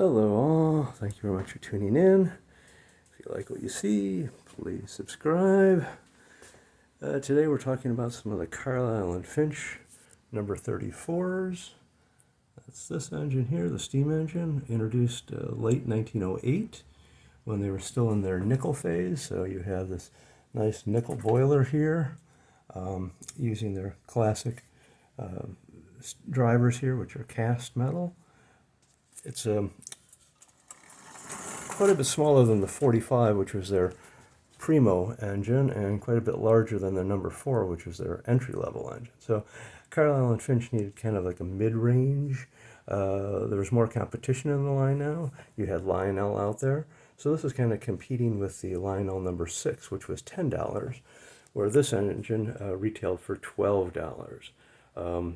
Hello all, thank you very much for tuning in. If you like what you see, please subscribe. Today we're talking about some of the Carlisle Finch number 34s. That's this engine here, the steam engine, introduced late 1908 when they were still in their nickel phase. So you have this nice nickel boiler here using their classic drivers here, which are cast metal. It's quite a bit smaller than the 45, which was their primo engine, and quite a bit larger than the number 4, which was their entry-level engine. So Carlisle Finch needed kind of like a mid-range. There was more competition in the line now. You had Lionel out there. So this is kind of competing with the Lionel number 6, which was $10, where this engine retailed for $12.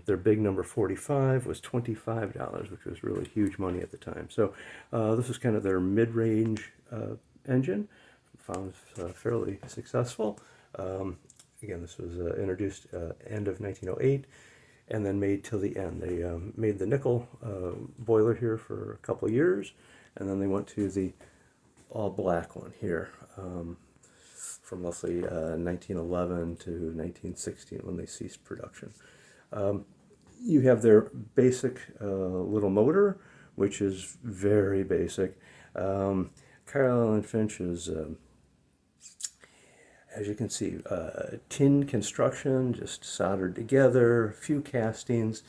Their big number 45 was $25, which was really huge money at the time. So this is kind of their mid-range engine. Found fairly successful. Again, this was introduced end of 1908 and then made till the end. They made the nickel boiler here for a couple of years, and then they went to the all-black one here from roughly 1911 to 1916 when they ceased production. You have their basic little motor, which is very basic. Carlisle Finch is, as you can see, tin construction, just soldered together, a few castings,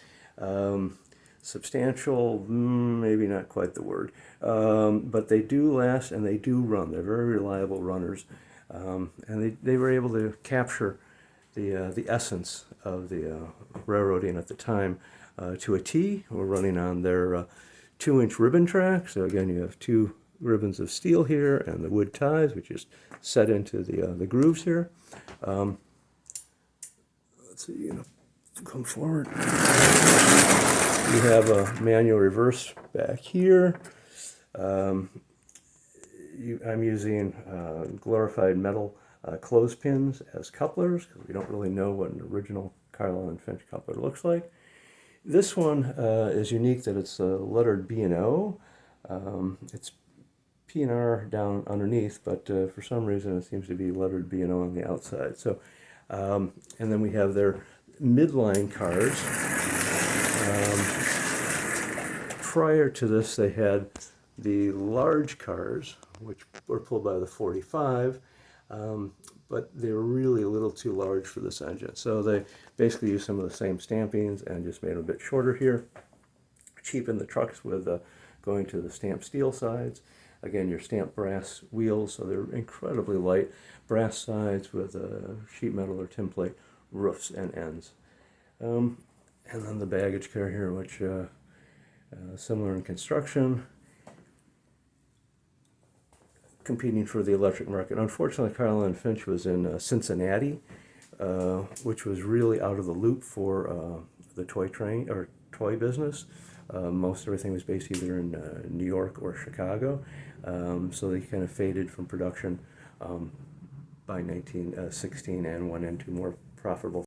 substantial, maybe not quite the word, but they do last and they do run. They're very reliable runners, and they were able to capture the essence of the railroading at the time to a T. We're running on their 2-inch ribbon track. So again, you have 2 ribbons of steel here and the wood ties, which is set into the grooves here. Let's see, come forward. You have a manual reverse back here. I'm using glorified metal clothespins as couplers, because we don't really know what an original Carlisle Finch coupler looks like. This one is unique that it's lettered B&O. It's P&R down underneath, but for some reason it seems to be lettered B&O on the outside. So, and then we have their midline cars. Prior to this, they had the large cars, which were pulled by the 45, but they were really a little too large for this engine. So they basically used some of the same stampings and just made them a bit shorter here. Cheapened the trucks with going to the stamped steel sides. Again, your stamped brass wheels, so they're incredibly light. Brass sides with sheet metal or tinplate roofs and ends. And then the baggage car here, which similar in construction, competing for the electric market. Unfortunately, Carlisle Finch was in Cincinnati, which was really out of the loop for the toy train or toy business. Most everything was based either in New York or Chicago, so they kind of faded from production by 1916 and went into more profitable